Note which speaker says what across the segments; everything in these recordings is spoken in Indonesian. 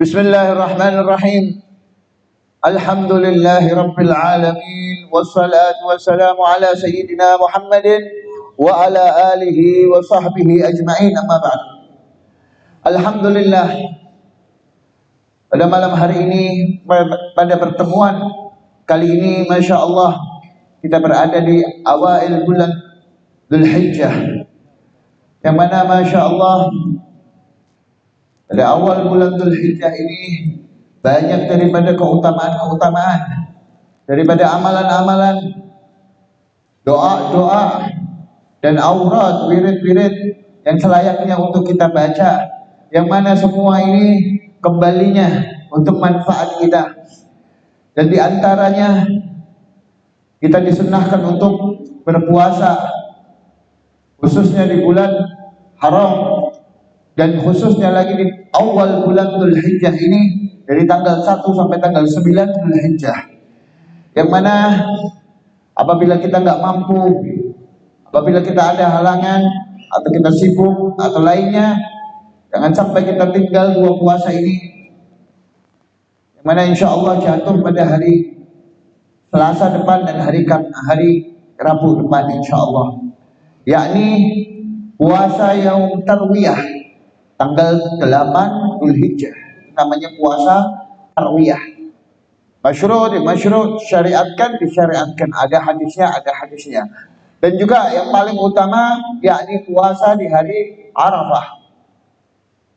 Speaker 1: Bismillahirrahmanirrahim. Alhamdulillahi rabbil alamin. Wassalatu wassalamu ala sayyidina Muhammadin wa ala alihi wa sahbihi ajma'in, amma ba'd. Alhamdulillah, pada malam hari ini, pada pertemuan kali ini, Masya Allah, kita berada di awal bulan Dzulhijjah, yang mana Masya Allah pada awal bulan Dzulhijjah ini banyak daripada keutamaan-keutamaan, daripada amalan-amalan, doa-doa dan aurat, wirid-wirid yang selayaknya untuk kita baca, yang mana semua ini kembalinya untuk manfaat kita. Dan diantaranya kita disunnahkan untuk berpuasa, khususnya di bulan haram, dan khususnya lagi di awal bulan Dzulhijjah ini, dari tanggal 1 sampai tanggal 9 Dzulhijjah, yang mana apabila kita nggak mampu, apabila kita ada halangan atau kita sibuk atau lainnya, jangan sampai kita tinggal dua puasa ini, yang mana insya Allah jatuh pada hari Selasa depan dan hari Rabu depan insya Allah, yakni puasa Yaum Tarwiyah tanggal 8 Dzulhijjah, namanya puasa Tarwiyah. Masyru', disyariatkan, ada hadisnya. Dan juga yang paling utama yakni puasa di hari Arafah,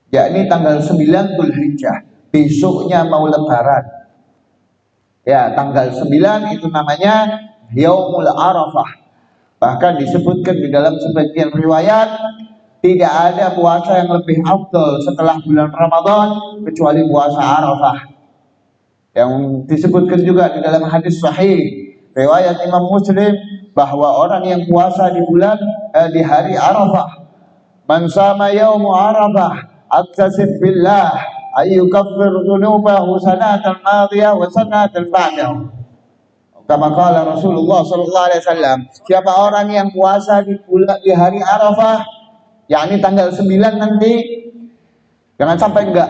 Speaker 1: yakni tanggal 9 Dzulhijjah, besoknya mau lebaran. Ya, tanggal 9 itu namanya Yaumul Arafah. Bahkan disebutkan di dalam sebagian riwayat, tidak ada puasa yang lebih afdal setelah bulan Ramadan kecuali puasa Arafah. Yang disebutkan juga di dalam hadis sahih riwayat Imam Muslim bahwa orang yang puasa di hari Arafah, man sama yaum Arafah aktasib billah ayyukaffir dhunubahu sanatan madiyah wa sanatan ba'dahu. Kama qala Rasulullah sallallahu alaihi wasallam, siapa orang yang puasa di hari Arafah, yakni tanggal 9 nanti, jangan sampai enggak,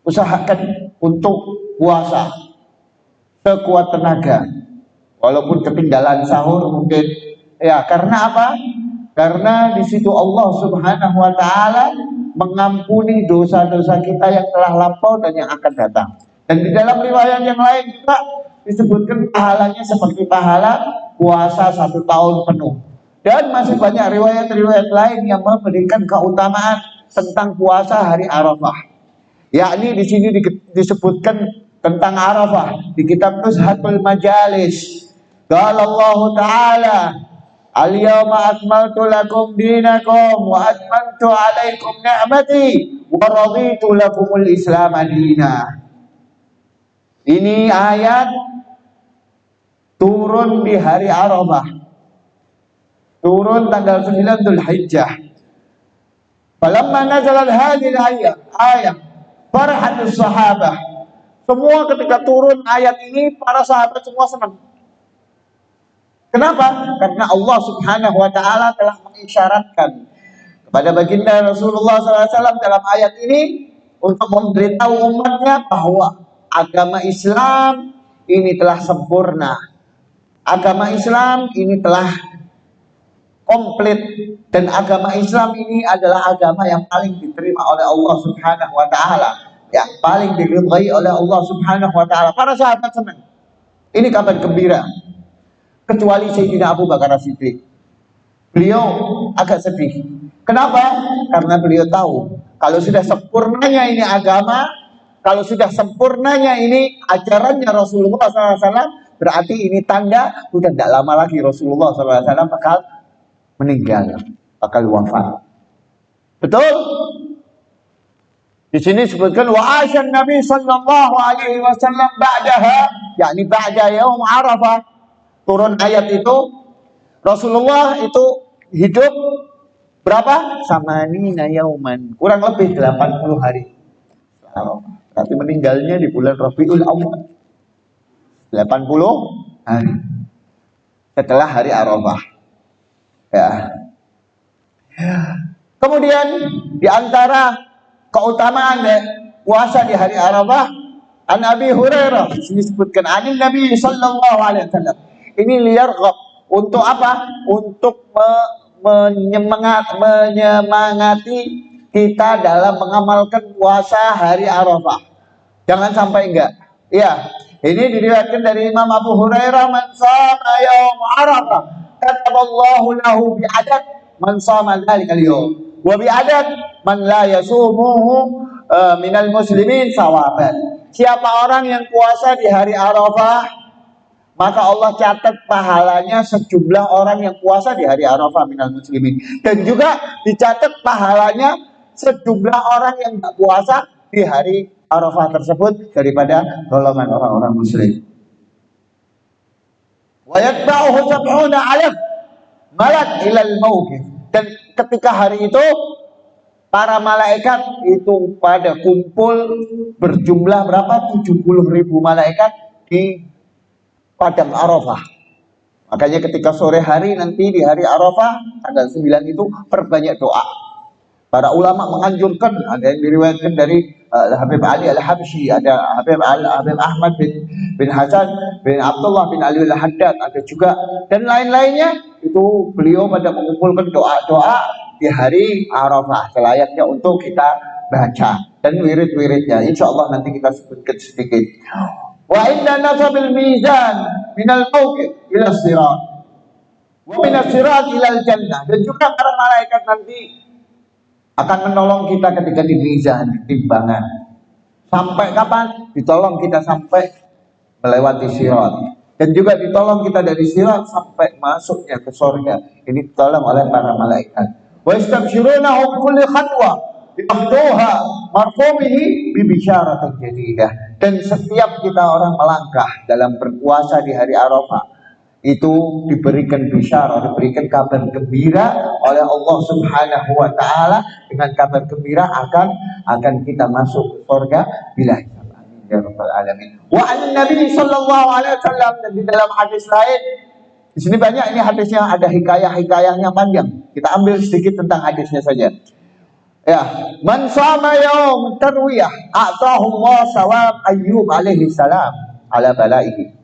Speaker 1: usahakan untuk puasa sekuat tenaga, walaupun ketinggalan sahur mungkin. Ya, karena apa? Karena di situ Allah Subhanahu wa taala mengampuni dosa-dosa kita yang telah lampau dan yang akan datang. Dan di dalam riwayat yang lain juga disebutkan pahalanya seperti pahala puasa 1 tahun penuh. Dan masih banyak riwayat-riwayat lain yang memberikan keutamaan tentang puasa hari Arafah. Yakni di sini disebutkan tentang Arafah di kitab Nuzhatul Majalis. Qala Allah Ta'ala, al-yawma akmaltu lakum dinakum wa atmamtu alaikum ni'mati wa raditu lakumul Islam dina. Ini ayat turun di hari Arafah, turun tanggal 9 Dzulhijjah. Falamma nazalat hadhihi ayat farhatus sahabah. Semua ketika turun ayat ini, para sahabat semua senang. Kenapa? Karena Allah Subhanahu wa taala telah mengisyaratkan kepada baginda Rasulullah SAW dalam ayat ini untuk memberitahu umatnya bahwa agama Islam ini telah sempurna. Agama Islam ini telah komplit, dan agama Islam ini adalah agama yang paling diterima oleh Allah Subhanahu wa taala, yang paling diridhai oleh Allah Subhanahu wa taala. Para sahabat senang. Ini kabar gembira. Kecuali Sayyidina Abu Bakar As-Siddiq. Beliau agak sedih. Kenapa? Karena beliau tahu kalau sudah sempurnanya ini agama, kalau sudah sempurnanya ini ajarannya Rasulullah SAW, berarti ini tanda sudah tidak lama lagi Rasulullah SAW bakal meninggal, bakal wafat. Betul? Di sini disebutkan wa asyan Nabi sallallahu alaihi wasallam ba'daha, yakni ba'da yaum Arafah. Turun ayat itu, Rasulullah itu hidup berapa? Samanina yauman, kurang lebih 80 hari. Berarti meninggalnya di bulan Rabiul Awwal. 80 hari setelah hari Arafah. Ya. Kemudian di antara keutamaan puasa di hari Arafah? An Abi Hurairah, di sini disebutkan anin Nabi sallallahu alaihi wasallam. Ini liyarghab, untuk apa? Untuk menyemangati kita dalam mengamalkan puasa hari Arafah. Jangan sampai enggak. Ya, ini diriwayatkan dari Imam Abu Hurairah, man shama yaum Arafah kataballahu lahu bi'adad man shama dzalikal yaum wa bi'adad man la yasumuhu minal muslimin sawaban. Siapa orang yang puasa di hari Arafah, maka Allah catat pahalanya sejumlah orang yang puasa di hari Arafah minal muslimin. Dan juga dicatat pahalanya sejumlah orang yang tidak puasa di hari Arafah tersebut daripada golongan orang-orang muslim. Wa yatba'uhu sab'una alaf malak ilal mauqif. Dan ketika hari itu para malaikat itu pada kumpul berjumlah berapa? 70.000 malaikat di padang Arafah. Makanya ketika sore hari nanti di hari Arafah tanggal 9 itu perbanyak doa. Para ulama menganjurkan, ada yang diriwayatkan dari Habib Ali Al-Habsyi, ada Habib Ahmad bin Hasan bin Abdullah bin Ali Al-Haddad, ada juga, dan lain-lainnya. Itu beliau pada mengumpulkan doa-doa di hari Arafah selayaknya untuk kita baca, dan wirid-wiridnya insya Allah nanti kita sebutkan sedikit. Wa inna nasabil mizan minal mawqif ila sirat wa minas sirat ila jannah. Dan juga para malaikat nanti akan menolong kita ketika di mizan, di timbangan. Sampai kapan? Ditolong kita sampai melewati sirat. Dan juga ditolong kita dari sirat sampai masuknya ke surga. Ini ditolong oleh para malaikat. Wa istabshirunahum kulli khatwa yaqduha marfumihi bi bisyaratin jadidah. Dan setiap kita orang melangkah dalam berpuasa di hari Arafah, itu diberikan bisyarah, diberikan kabar gembira oleh Allah Subhanahu wa taala. Dengan kabar gembira akan kita masuk ke surga bila hisab. Amin ya rabbal alamin. Wa an Nabi sallallahu alaihi wasallam, dan di dalam hadis lain, di sini banyak ini hadisnya, ada hikayah-hikayahnya panjang. Kita ambil sedikit tentang hadisnya saja. Ya, man shama yaum tarwiyah a'tahu Allah sawab Ayyub alaihi salam ala balaihi.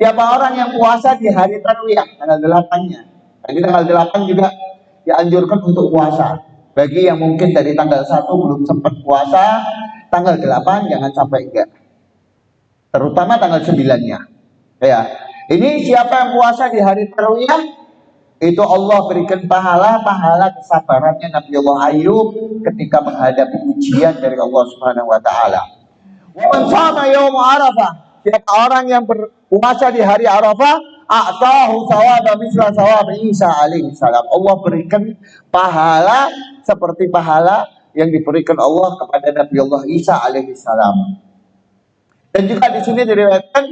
Speaker 1: Siapa orang yang puasa di hari tarwiyah tanggal 8-nya. Jadi tanggal 8 juga dianjurkan untuk puasa. Bagi yang mungkin dari tanggal 1 belum sempat puasa, tanggal 8 jangan sampai enggak. Terutama tanggal 9-nya. Ya. Ini siapa yang puasa di hari tarwiyah, itu Allah berikan pahala kesabarannya Nabi Allah Ayyub ketika menghadapi ujian dari Allah Subhanahu wa taala. Wa man shama yaum Arafah, siapa orang yang berpuasa di hari Arafah, a'tahu thawaba misla thawab Isa alaihi salam. Allah berikan pahala seperti pahala yang diberikan Allah kepada Nabi Allah Isa alaihi salam. Dan juga di sini diriwayatkan,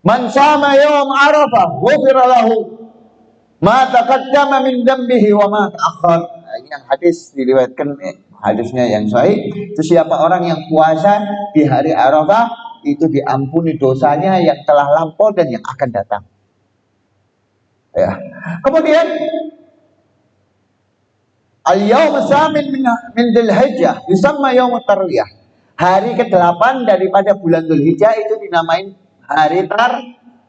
Speaker 1: man shama yaum Arafah ghufira lahu ma taqaddama min dambihi wa ma ta'akhkhar. Nah, ini yang hadis diriwayatkan, hadisnya yang sahih. Itu siapa orang yang puasa di hari Arafah, itu diampuni dosanya yang telah lampau dan yang akan datang. Ya. Kemudian al-yaum as-samin min Dzulhijjah yusamma yaum tarwiyah. Hari ke-8 daripada bulan Dzulhijjah itu dinamain hari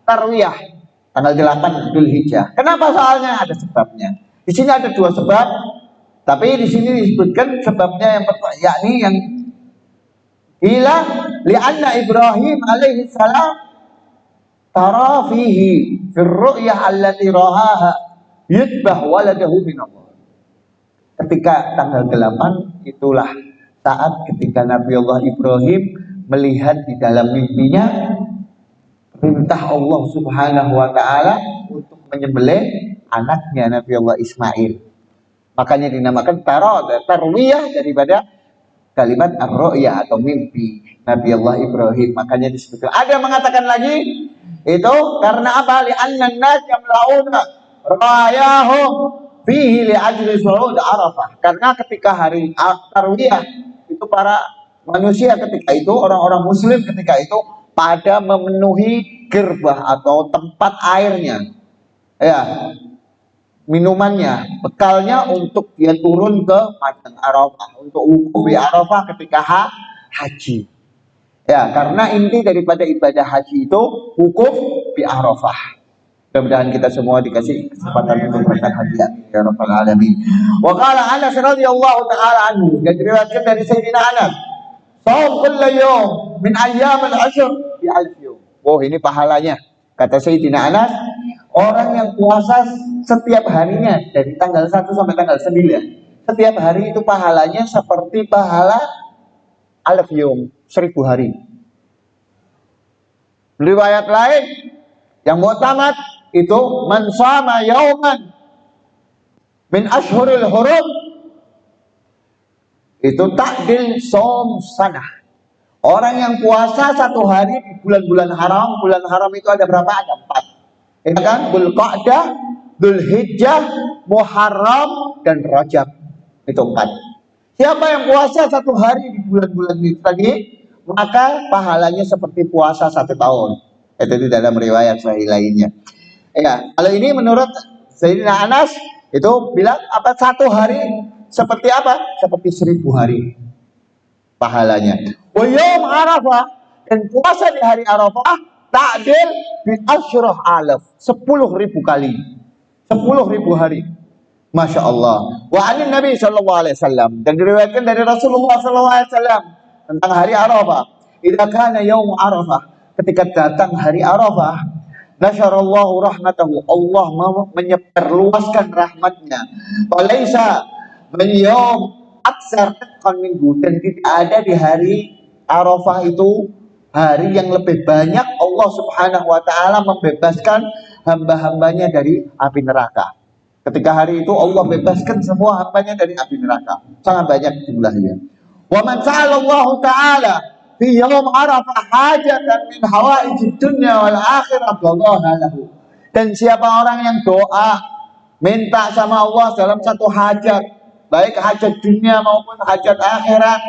Speaker 1: tarwiyah. Tanggal 8 Dzulhijjah. Kenapa soalnya? Ada sebabnya. Di sini ada 2 sebab, tapi di sini disebutkan sebabnya yang pertama, yakni yang ila li'anna Ibrahim alaihi salam tara fihi fir ru'yah allati rahaha yutbah waladahu min Allah. Ketika tanggal 8 itulah saat ketika Nabi Allah Ibrahim melihat di dalam mimpinya perintah Allah Subhanahu wa taala untuk menyembelih anaknya Nabi Allah Ismail. Makanya dinamakan tarwiyah daripada kalimat ar-ru'yah atau mimpi Nabi Allah Ibrahim. Makanya disebutkan. Ada yang mengatakan lagi itu karena apa? Li'anna an-nas yamla'una ra'yahum fihi li'ajli su'ud Arafah. Karena ketika hari tarwiyah itu para manusia ketika itu, orang-orang muslim ketika itu pada memenuhi gerbah atau tempat airnya, ya, minumannya, bekalnya untuk dia turun ke padang Arafah untuk wukuf di Arafah ketika haji. Ya, karena inti daripada ibadah haji itu wukuf di Arafah. Mudah-mudahan kita semua dikasih kesempatan untuk berangkat haji ya rabbal alamin. Wa qala Anas radhiyallahu taala anhu, dan diriwayatkan dari Sayyidina Anas, "Shaum kullu yawm min ayyamil ashr bi alf yawm." Oh, ini pahalanya. Kata Sayyidina Anas, orang yang puasa setiap harinya dari tanggal 1 sampai tanggal 9, setiap hari itu pahalanya seperti pahala alf yawm, 1000 hari. Riwayat lain yang mu'tamad itu man shama yauman min ashhuril hurum itu takdil som sanah. Orang yang puasa satu hari di bulan-bulan haram itu ada berapa? Ada 4. Ya kan? Dzulqa'dah, Dzulhijjah, Muharram, dan Rajab. Itu 4. Siapa yang puasa satu hari di bulan-bulan itu tadi, maka pahalanya seperti puasa 1 tahun. Itu di dalam riwayat sahih lainnya. Ya, kalau ini menurut Sayyidina Anas itu bilang apa, satu hari seperti apa? Seperti 1000 hari pahalanya. Wa yaum Arafah, dan puasa di hari Arafah ta'dil bi asyrah alaf, 10.000 kali. 10.000 hari. Masya Allah. Wa anin Nabi sallallahu alaihi wasallam, dan diriwayatkan dari Rasulullah sallallahu alaihi wasallam tentang hari Arafah. Idza kana yaum Arafah, ketika datang hari Arafah, nasyarallahu rahmatahu, Allah menyebarluaskan rahmatnya. Walaisa beliau aksar minggu, dan tidak ada di hari Arafah itu hari yang lebih banyak Allah subhanahu wa ta'ala membebaskan hamba-hambanya dari api neraka. Ketika hari itu Allah bebaskan semua hambanya dari api neraka, sangat banyak jumlahnya. Wa man sa'alallahu ta'ala fi yaum Arafah hajatan min hawaijid dunya wal akhirah qadaha lahu. Dan siapa orang yang doa minta sama Allah dalam satu hajat, baik hajat dunia maupun hajat akhirat,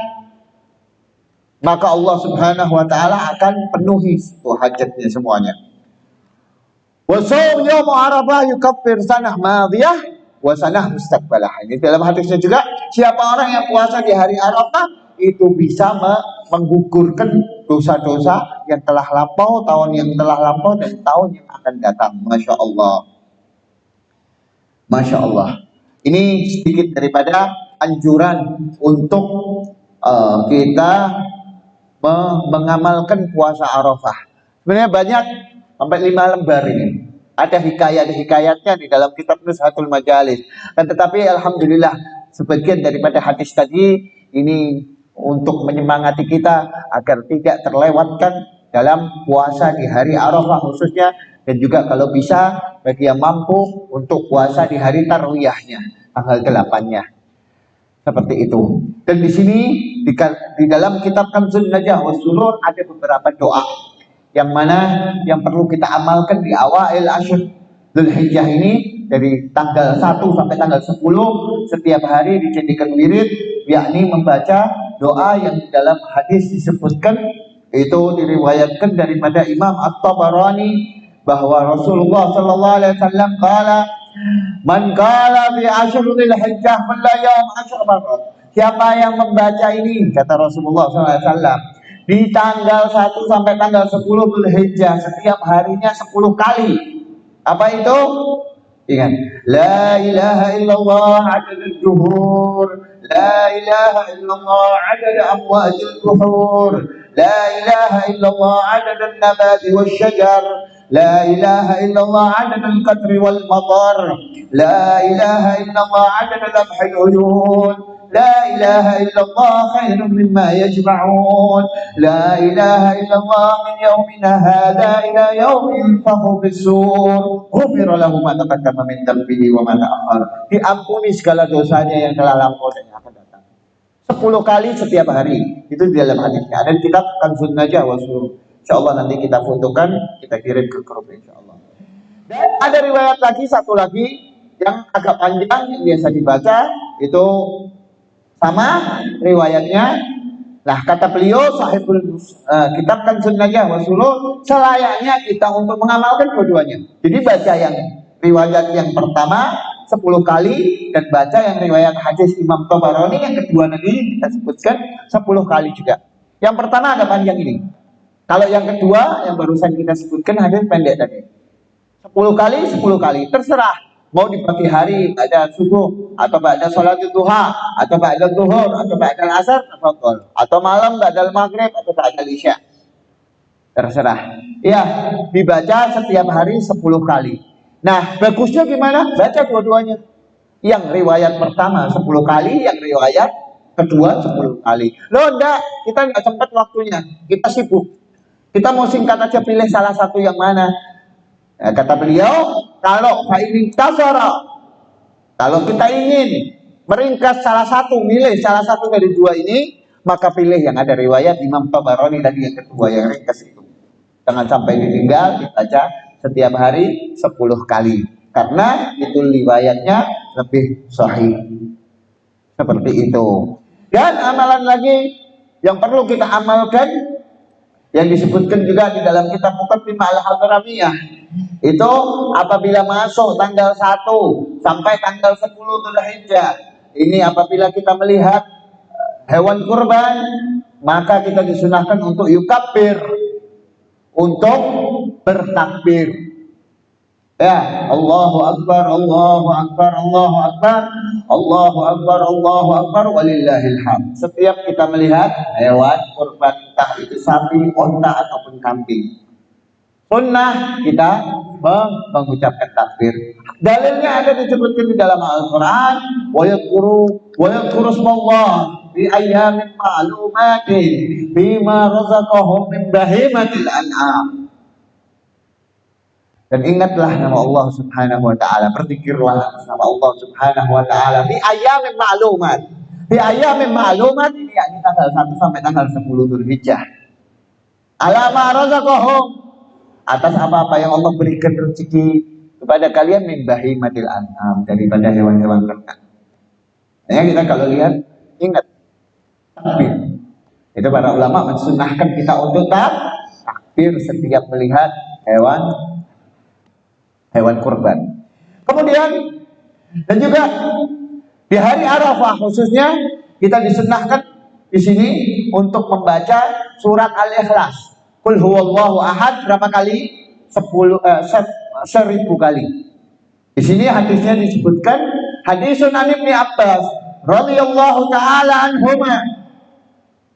Speaker 1: maka Allah subhanahu wa ta'ala akan penuhi itu hajatnya semuanya. Wa shaum yaum Arafah yukaffir sanah madiyah wa sanah mustaqbalah. Ini dalam hadisnya juga, siapa orang yang puasa di hari Arafah itu bisa menggugurkan dosa-dosa yang telah lampau, tahun yang telah lampau, dan tahun yang akan datang. Masya Allah. Masya Allah. Ini sedikit daripada anjuran untuk kita mengamalkan puasa Arafah. Sebenarnya banyak, sampai 5 lembar ini. Ada hikayat-hikayatnya di dalam kitab Nuzhatul Majalis. Dan tetapi alhamdulillah sebagian daripada hadis tadi ini untuk menyemangati kita agar tidak terlewatkan dalam puasa di hari Arafah khususnya, dan juga kalau bisa bagi yang mampu untuk puasa di hari tarwiyahnya, tanggal 8-nya. Seperti itu. Dan di sini di dalam kitab Kanzun Najah wa Surur ada beberapa doa yang mana yang perlu kita amalkan di awail asyr Dzulhijjah ini, dari tanggal 1 sampai tanggal 10 setiap hari dijadikan wirid, yakni membaca doa yang dalam hadis disebutkan, itu diriwayatkan daripada Imam At-Tabarani bahwa Rasulullah sallallahu alaihi wasallam qala man qala fi ashrul hijjah kullu yawm 10 marrat. Siapa yang membaca ini, kata Rasulullah sallallahu alaihi wasallam, di tanggal 1 sampai tanggal 10 Dzulhijjah setiap harinya 10 kali. Apa itu? Ingat, la ilaha illallah adadul juhur, la ilaha illallah adad amwajil kuhur, la ilaha illallah adad nabati wal syajar, la ilaha illallah adad al-qadri wal matar, la ilaha illallah adad al-abhil uyun, la ilaha illallah khairun mimma yajma'un, la ilaha illallah min yaumina hadha ila yaumi yunfakhu bis-sur ghufira lahu ma taqaddama min dhanbihi wa ma ta'akhkhar. Diampuni segala dosanya yang telah lampau dan yang akan datang. 10 kali setiap hari. Itu di dalam hadisnya. Ada di kitab Kanzun Najah wa Surur. Insyaallah nanti kita fotokan, kita kirim ke grup insyaallah. Dan ada riwayat lagi, satu lagi yang agak panjang yang biasa dibaca, itu sama riwayatnya. Nah, kata beliau sahibul kitab Kanzun Najah wa Surur, selayaknya kita untuk mengamalkan dua-duanya. Jadi baca yang riwayat yang pertama 10 kali, dan baca yang riwayat hadis Imam Tabarani yang kedua nanti kita sebutkan 10 kali juga. Yang pertama ada panjang ini. Kalau yang kedua yang barusan kita sebutkan hadis pendek tadi. 10 kali 10 kali terserah mau di pagi hari ada subuh atau ada sholat duha atau ada zuhur atau ada asar atau malam ada maghrib atau ada isya, terserah ya, dibaca setiap hari 10 kali. Nah bagusnya gimana? Baca dua-duanya, yang riwayat pertama 10 kali, yang riwayat kedua 10 kali. Loh enggak, kita enggak sempat waktunya, kita sibuk, kita mau singkat aja, pilih salah satu yang mana. Nah, kata beliau, kalau kalau kita ingin meringkas salah satu, milih salah satu dari dua ini, maka pilih yang ada riwayat Imam Tabarani tadi yang kedua, yang ringkas itu. Jangan sampai ditinggal, dibaca setiap hari 10 kali. Karena itu riwayatnya lebih sahih. Seperti itu. Dan amalan lagi yang perlu kita amalkan, yang disebutkan juga di dalam kitab Muqaddimah Al-Hadramiyah, itu apabila masuk tanggal 1 sampai tanggal 10 Dzulhijjah, ini apabila kita melihat hewan kurban, maka kita disunahkan untuk yukabbir, untuk bertakbir. Ya, Allahu Akbar, Allahu Akbar, Allahu Akbar, Allahu Akbar, Allahu Akbar, walillahil hamd. Setiap kita melihat hewan kurban, entah itu sapi, onta ataupun kambing, sunnah kita mengucapkan takbir. Dalilnya ada disebutkan di dalam Al-Quran, wa yadhkuru ismallah fi ayyamin ma'lumatin bima razaqahum min bahimatil an'am. Dan ingatlah nama Allah Subhanahu wa ta'ala, berzikirlah nama Allah Subhanahu wa ta'ala di ayamin ma'lumat. Di ayamin ma'lumat ini yakni tanggal 1 sampai tanggal 10 Dzulhijjah. Alama razaqahum, atas apa-apa yang Allah berikan rezeki kepada kalian, min bahimatil an'am, daripada hewan-hewan ternak. Ya, kita kalau lihat ingat takbir. Itu para ulama mensunahkan kita untuk takbir setiap melihat hewan kurban. Kemudian dan juga di hari Arafah khususnya kita disunahkan di sini untuk membaca surat Al-Ikhlas. Qul huwallahu ahad berapa kali? 1000 kali. Di sini hadisnya disebutkan, hadisun an Ibnu Abbas radhiyallahu taala anhuma,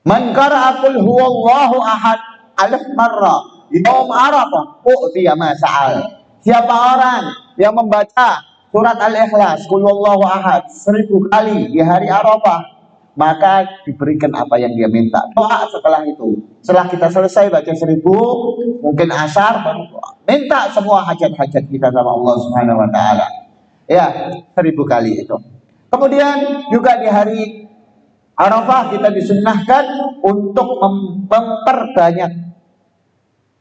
Speaker 1: man qara'a qul huwallahu ahad 1000 marrah yaum Arafah u'tiya ma sa'al. Siapa orang yang membaca surat Al-Ikhlas, Qul huwallahu ahad 1000 kali di hari Arafah, maka diberikan apa yang dia minta. Doa setelah itu. Setelah kita selesai baca 1000, mungkin asar, baru minta semua hajat-hajat kita sama Allah Subhanahu wa ta'ala. Ya, 1000 kali itu. Kemudian juga di hari Arafah kita disunnahkan untuk memperbanyak.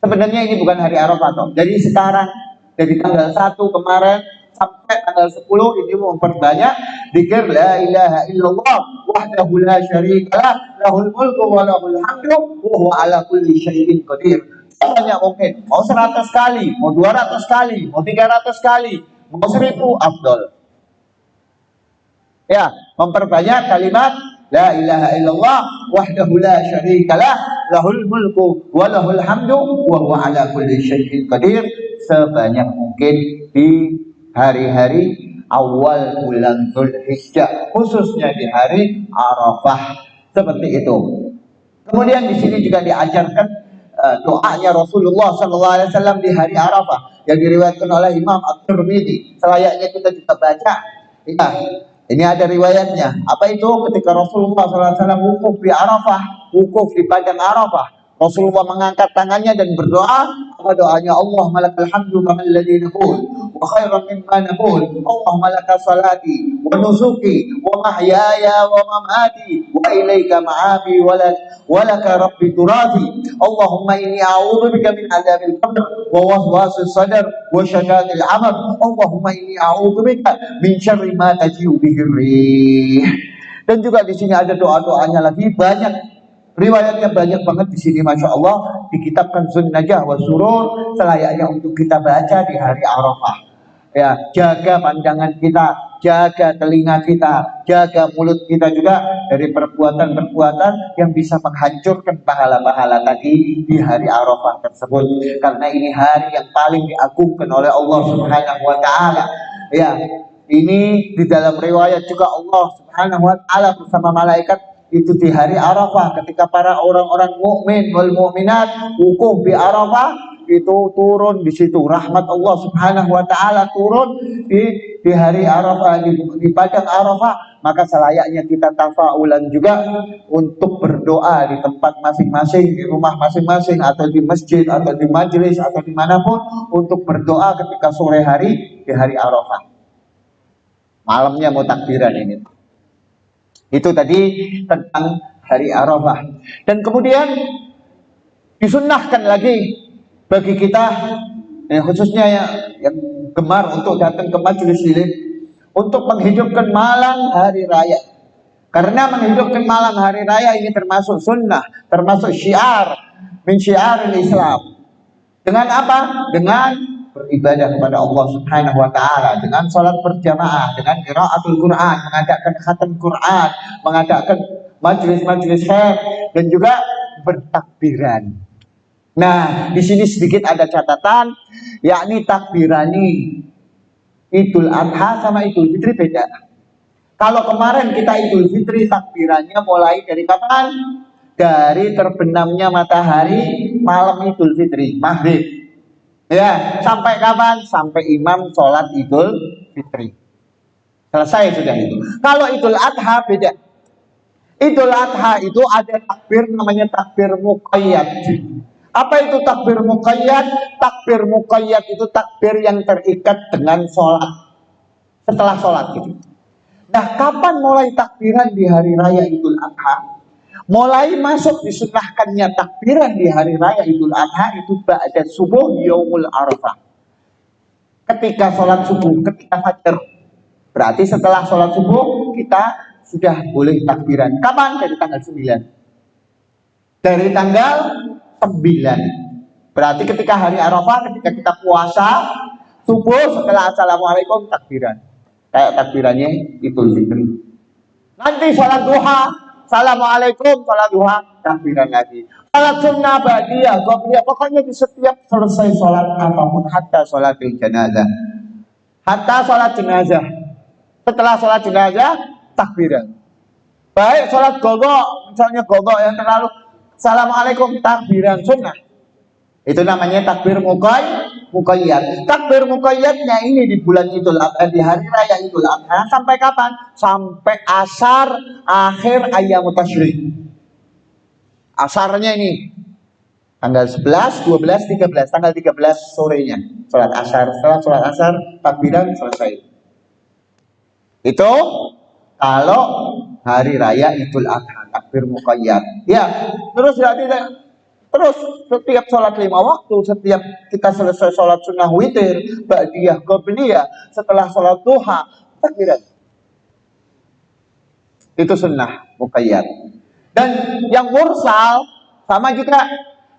Speaker 1: Sebenarnya ini bukan hari Arafah toh. Jadi sekarang, dari tanggal 1 kemarin sampai tanggal 10 ini memperbanyak zikir la ilaha illallah wahdahu la syarikalah lahul mulku wa lahul hamdu wa huwa ala kulli syai'in qadir. Sebanyak mungkin, mau 100 kali, mau 200 kali, mau 300 kali, mau 1000, afdol. Ya, memperbanyak kalimat la ilaha illallah wahdahu la syarikalah lahul mulku wa lahul hamdu wa huwa ala kulli syai'in qadir, sebanyak mungkin di hari-hari awal bulan Dzulhijjah, khususnya di hari Arafah, seperti itu. Kemudian di sini juga diajarkan doanya Rasulullah SAW di hari Arafah yang diriwayatkan oleh Imam At-Tirmidzi. Selayaknya kita juga baca. Ya, ini ada riwayatnya. Apa itu? Ketika Rasulullah SAW wukuf di Arafah, wukuf di padang Arafah, Rasulullah mengangkat tangannya dan berdoa. Apa doanya? Allahumma lakal hamdu kamal ladzi naqul wa khairan mimma naqul. Allahumma lakal salati wa nusuki wa mahyaya wa mamati wa ilaika ma'abi wa laka rabbi turati. Allahumma inni a'udzubika min adzabil qabr wa waswasis sadr wa syakatil amal. Allahumma inni a'udzubika min syarri ma taji'u bihi rih. Dan juga di sini ada doa-doanya lagi banyak. Riwayatnya banyak banget di sini, masya Allah, dikitabkan Sunnajah wa Surur, selayaknya untuk kita baca di hari Arafah. Ya, jaga pandangan kita, jaga telinga kita, jaga mulut kita juga dari perbuatan-perbuatan yang bisa menghancurkan pahala-pahala tadi di hari Arafah tersebut. Karena ini hari yang paling diagungkan oleh Allah Subhanahu wa taala. Ya, ini di dalam riwayat juga Allah Subhanahu wa taala bersama malaikat itu di hari Arafah ketika para orang-orang mukmin wal mukminat wukuf di Arafah itu turun di situ rahmat Allah Subhanahu wa taala turun di hari Arafah di padang Arafah. Maka selayaknya kita tafaulan juga untuk berdoa di tempat masing-masing, di rumah masing-masing atau di masjid atau di majelis atau dimanapun untuk berdoa ketika sore hari di hari Arafah. Malamnya mau takbiran ini. Itu tadi tentang hari Arafah. Dan kemudian disunnahkan lagi bagi kita, khususnya yang gemar untuk datang ke majelis ilmu, untuk menghidupkan malam hari raya. Karena menghidupkan malam hari raya ini termasuk sunnah, termasuk syiar min syiaril Islam. Dengan apa? Dengan beribadah kepada Allah Subhanahu wa taala, dengan salat berjamaah, dengan qiraatul Quran, mengadakan khatam Quran, mengadakan majelis-majelis khair dan juga bertakbiran. Nah, di sini sedikit ada catatan, yakni takbirani Idul Adha sama Idul Fitri beda. Kalau kemarin kita Idul Fitri takbirannya mulai dari kapan? Dari terbenamnya matahari malam Idul Fitri, maghrib. Ya, sampai kapan? Sampai imam sholat Idul Fitri. Selesai sudah itu. Kalau Idul Adha beda. Idul Adha itu ada takbir namanya takbir muqayyad. Apa itu takbir muqayyad? Takbir muqayyad itu takbir yang terikat dengan sholat. Setelah sholat gitu. Nah, kapan mulai takbiran di hari raya Idul Adha? Mulai masuk disunnahkannya takbiran di hari raya Idul Adha itu ba'da subuh yaumul Arafah. Ketika sholat subuh, ketika fajar. Berarti setelah sholat subuh kita sudah boleh takbiran. Kapan? Dari tanggal 9. Dari tanggal 9. Berarti ketika hari Arafah, ketika kita puasa subuh setelah assalamualaikum takbiran. Kayak takbirannya Idul Fitri. Nanti sholat duha, assalamualaikum, sholat duha, takbiran lagi. Sholat sunnah ba'diyah, qobliyah, pokoknya di setiap selesai sholat apapun, hatta sholat jenazah. Hatta sholat jenazah. Setelah sholat jenazah, takbiran. Baik sholat godok, misalnya godok yang terlalu, assalamualaikum, takbiran sunnah. Itu namanya takbir muqayyad. Takbir muqayyadnya ini di bulan Idul Adha, di hari raya Idul Adha sampai kapan? Sampai asar akhir ayyamut tasyrik. Asarnya ini tanggal 11, 12, 13, tanggal 13 sorenya salat asar. Setelah salat asar takbiran selesai. Itu kalau hari raya Idul Adha takbir muqayyad. Ya, terus berarti terus setiap sholat 5 waktu, setiap kita selesai sholat sunnah witir, ba'diyah, qobliyah, setelah sholat duha, takbiran. Itu sunnah muqayyad. Dan yang mursal sama juga.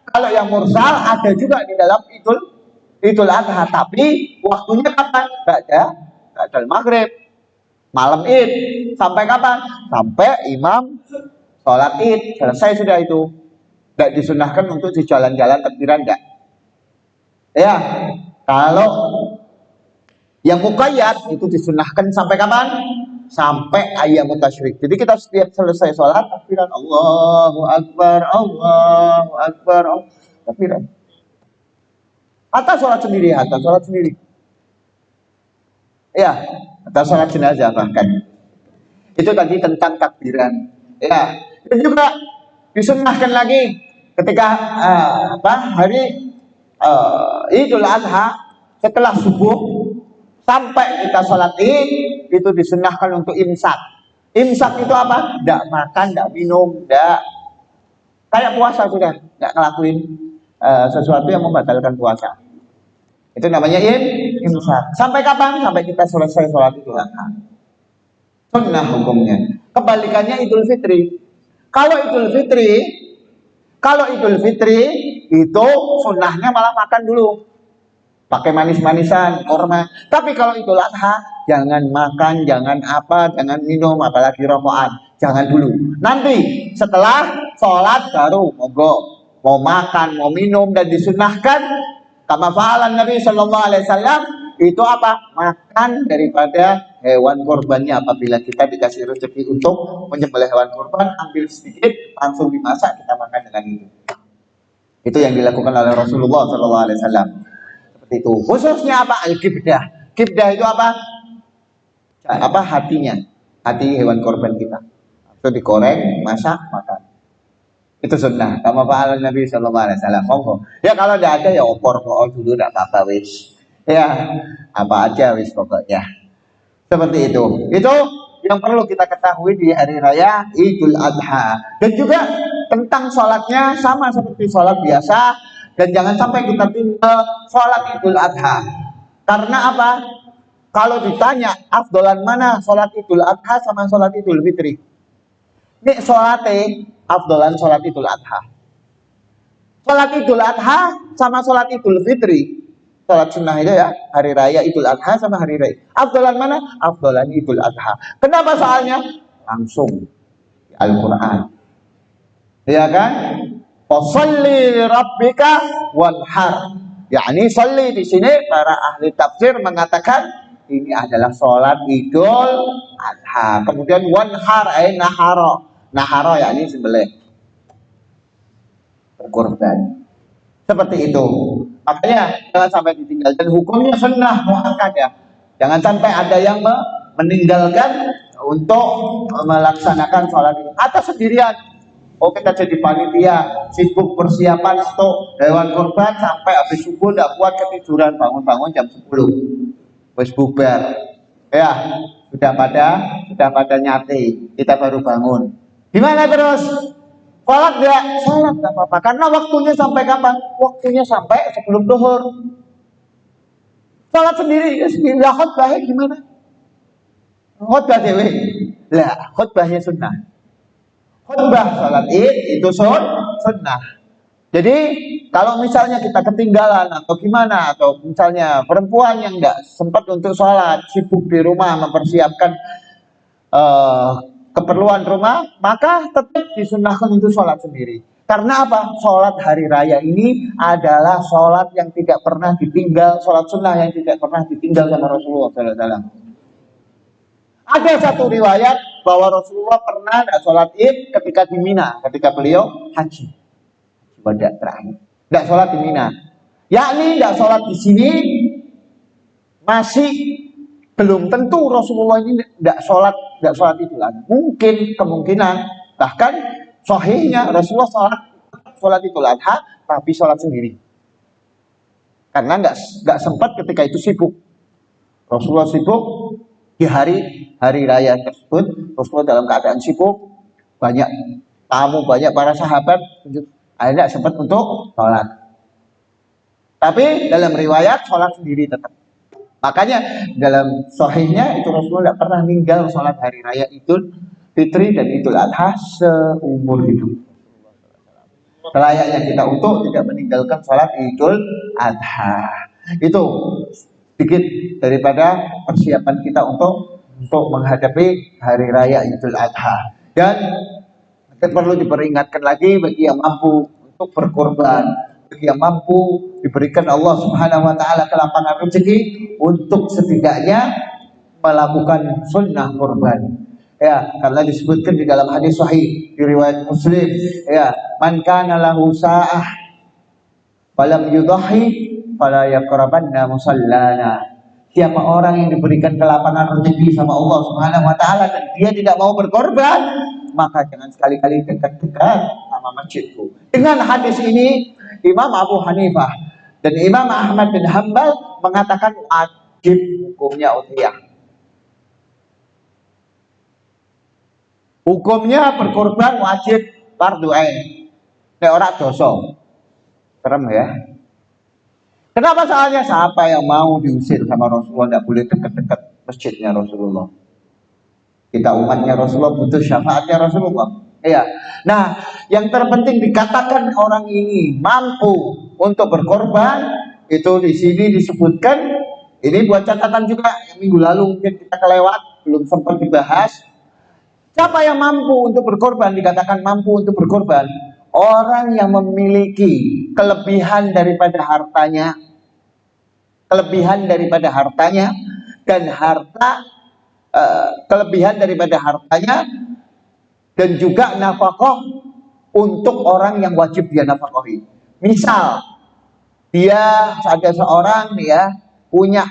Speaker 1: Kalau yang mursal ada juga di dalam Idul Adha, tapi waktunya kapan? Ba'dal maghrib, malam Id. Sampai kapan? Sampai imam sholat Id, selesai sudah itu. Tidak disunahkan untuk di jalan-jalan takbiran, enggak. Ya, kalau yang muqayyad itu disunahkan sampai kapan? Sampai ayyamut tasyrik. Jadi kita setiap selesai sholat takbiran Allahu Akbar, Allahu Akbar, takbiran. Atau sholat sendiri, atau sholat sendiri. Ya, atau sholat jenazah bahkan. Itu tadi tentang takbiran. Ya, dan juga disunahkan lagi ketika hari Idul Adha setelah subuh sampai kita sholat Id itu disunahkan untuk imsak. Imsak itu apa? Tidak makan, tidak minum, tidak kayak puasa sudah, tidak ngelakuin sesuatu yang membatalkan puasa. Itu namanya imsak. Sampai kapan? Sampai kita selesai sholat Idul Adha. Sunnah hukumnya. Kebalikannya Idul Fitri. Kalau Idul Fitri itu sunnahnya malah makan dulu. pakai manis-manisan, korma. Tapi kalau Idul Adha, jangan makan, jangan apa, jangan minum, apalagi rokokan. Jangan dulu. Nanti setelah sholat baru monggo. Mau makan, mau minum dan disunahkan. Kama fa'alan Nabi Shallallahu Alaihi Wasallam itu apa? Makan daripada hewan korbannya. Apabila kita dikasih rezeki untuk menyembelih hewan korban, ambil sedikit, langsung dimasak, kita makan dengan itu. Itu yang dilakukan oleh Rasulullah Shallallahu Alaihi Wasallam. Seperti itu. Khususnya apa? Al-kibdah. Kibdah itu apa? Apa hatinya? Hati hewan korban kita. Itu digoreng, masak, makan. Itu sunnah. Kama fa'ala Nabi Shallallahu Alaihi Wasallam. Ya kalau tidak ada ya opor dulu, tidak apa-apa wis. Ya apa aja wis pokoknya. Seperti itu. Itu yang perlu kita ketahui di hari raya Idul Adha. Dan juga tentang sholatnya sama seperti sholat biasa. Dan jangan sampai kita tinggal sholat Idul Adha. Karena apa? Kalau ditanya afdolan mana sholat Idul Adha sama sholat Idul Fitri? Ini sholatnya afdolan sholat Idul Adha. Sholat Idul Adha sama sholat Idul Fitri. Sholat sunnah itu ya, hari raya Idul Adha sama hari raya. Afdolan mana? Afdolan Idul Adha. Kenapa soalnya? Langsung Al-Quran. Ya kan? Fasholli rabbika wanhar. yakni sholli di sini para ahli tafsir mengatakan ini adalah sholat Idul Adha. Kemudian wanhar nahara. Nahara yakni sembelih, berkorban. Seperti itu. Makanya jangan sampai ditinggal. Dan hukumnya sunnah muakkad ya. Jangan sampai ada yang meninggalkan untuk melaksanakan sholat itu. Atau sendirian. Oh kita jadi panitia, sibuk persiapan stok hewan kurban sampai habis subuh tidak kuat ketiduran, bangun-bangun jam 10. Wis bubar. Ya, sudah pada nyate. Kita baru bangun. Gimana terus? Sholat enggak? Sholat enggak apa-apa. Karena waktunya sampai kapan? Waktunya sampai sebelum duhur. Sholat sendiri, ya sendiri. Lah khutbahnya gimana? Khutbah dewe. Lah khutbahnya sunnah. Khutbah sholat id itu sunnah. Jadi kalau misalnya kita ketinggalan atau gimana, atau misalnya perempuan yang enggak sempat untuk sholat, sibuk di rumah mempersiapkan keperluan rumah, maka tetap disunahkan untuk sholat sendiri. Karena apa? Sholat hari raya ini adalah sholat yang tidak pernah ditinggal, sholat sunnah yang tidak pernah ditinggal sama Rasulullah SAW. Ada satu riwayat bahwa Rasulullah pernah sholat id ketika di Mina, ketika beliau haji. Ibadah terakhir. Tidak sholat di Mina. Yakni tidak sholat di sini masih belum tentu Rasulullah ini tidak sholat Idul Adha. Mungkin kemungkinan bahkan sahihnya Rasulullah sholat Idul Adha tapi sholat sendiri. Karena nggak sempat ketika itu sibuk. Rasulullah sibuk di hari raya tersebut. Rasulullah dalam keadaan sibuk, banyak tamu, banyak para sahabat, akhirnya sempat untuk sholat. Tapi dalam riwayat sholat sendiri tetap. Makanya dalam sahihnya itu Rasulullah tidak pernah meninggal sholat hari raya Idul Fitri dan Idul Adha seumur hidup. Selayaknya kita untuk tidak meninggalkan sholat Idul Adha. Itu sedikit daripada persiapan kita untuk menghadapi hari raya Idul Adha. Dan perlu diperingatkan lagi bagi yang mampu untuk berkorban, bagi yang mampu diberikan Allah Subhanahu wa taala kelapangan rezeki untuk setidaknya melakukan sunnah kurban. Ya, karena disebutkan di dalam hadis sahih di riwayat Muslim, ya, man kana lahu sa'ah falam yudhi fala yaqrabanna musallana. Siapa orang yang diberikan kelapangan rezeki sama Allah Subhanahu wa taala dan dia tidak mau berkorban, maka jangan sekali-kali dekat-dekat sama masjidku. Dengan hadis ini Imam Abu Hanifah dan Imam Ahmad bin Hanbal mengatakan wajib hukumnya udhiyah. Hukumnya berkorban wajib fardhu ain. Nek ora dosa. Serem ya. Kenapa soalnya siapa yang mau diusir sama Rasulullah tidak boleh dekat-dekat masjidnya Rasulullah. Kita umatnya Rasulullah butuh syafaatnya Rasulullah. Iya. Nah, yang terpenting dikatakan orang ini mampu untuk berkorban Itu di sini disebutkan, ini buat catatan juga yang minggu lalu mungkin kita kelewat, belum sempat dibahas. Siapa yang mampu untuk berkorban? Dikatakan mampu untuk berkorban orang yang memiliki kelebihan daripada hartanya, dan kelebihan daripada hartanya, dan juga nafkah untuk orang yang wajib dia nafkahi. Misal dia ada seorang punya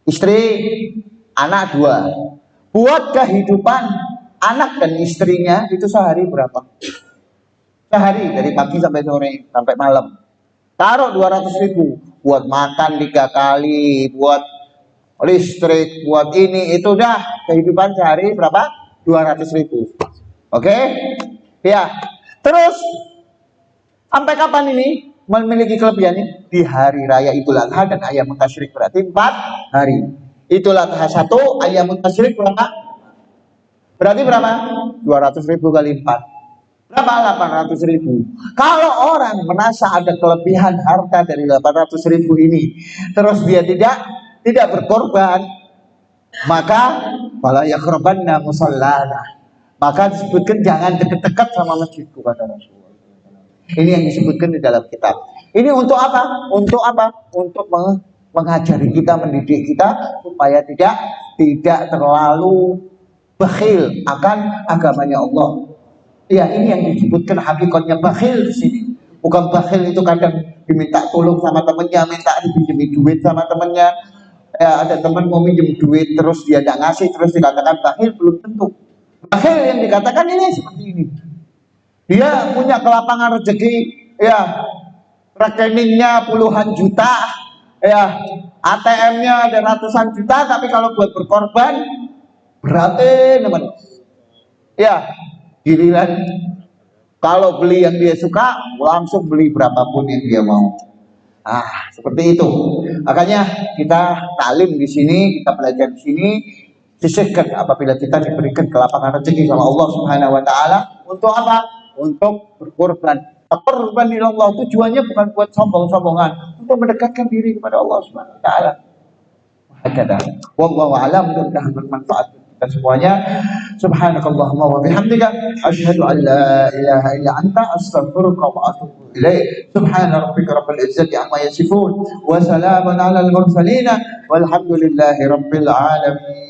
Speaker 1: istri, anak 2, buat kehidupan anak dan istrinya itu sehari berapa? Sehari dari pagi sampai sore sampai malam. Taruh 200.000 buat makan 3 kali, buat listrik, buat ini itu dah kehidupan sehari berapa? 200.000. Oke? Ya. Terus sampai kapan ini memiliki kelebihan ini? Di hari raya Idul Adha dan Ayyamut Tasyrik, berarti 4 hari. Idul Adha 1, Ayyamut Tasyrik berapa? Berarti berapa? 200.000 kali 4. Berapa? 800.000. Kalau orang merasa ada kelebihan harta dari 800.000 ini, terus dia tidak berkorban, maka fala yaqrabanna musallana. Maka disebutkan jangan dekat-dekat sama masjidku, kata Rasulullah. Ini yang disebutkan di dalam kitab. Ini untuk apa? Untuk apa? Untuk mengajari kita, mendidik kita supaya tidak terlalu bakhil akan agamanya Allah. Ya, ini yang disebutkan hakikatnya bakhil di sini. Bukan bakhil itu kadang diminta tolong sama temennya, minta dipinjemin duit sama temennya. Ya, ada teman mau minjem duit terus dia tidak ngasih, terus dikatakan bakhil, belum tentu. Bakhil yang dikatakan ini seperti ini. Dia punya kelapangan rezeki, ya, rekeningnya puluhan juta, ya, ATM-nya ada ratusan juta, tapi kalau buat berkorban berarti teman. Ya, giliran kalau beli yang dia suka langsung beli berapapun yang dia mau. Seperti itu. Makanya kita taklim di sini, kita belajar di sini, sisihkan apabila kita diberikan kelapangan rezeki sama Allah Subhanahu wa taala. Untuk apa? Untuk berkorban. Berkorban di Allah tujuannya bukan buat sombong-sombongan, untuk mendekatkan diri kepada Allah Subhanahu wa taala. Hakada. Wallahu a'lam, mudah-mudahan bermanfaat kita semuanya. Subhanakallahumma wa bihamdika asyhadu an la ilaha illa anta astaghfiruka wa atubu ilaik. Subhana rabbika rabbil izzati amma yasifun wa salamun alal mursalin walhamdulillahi rabbil alamin.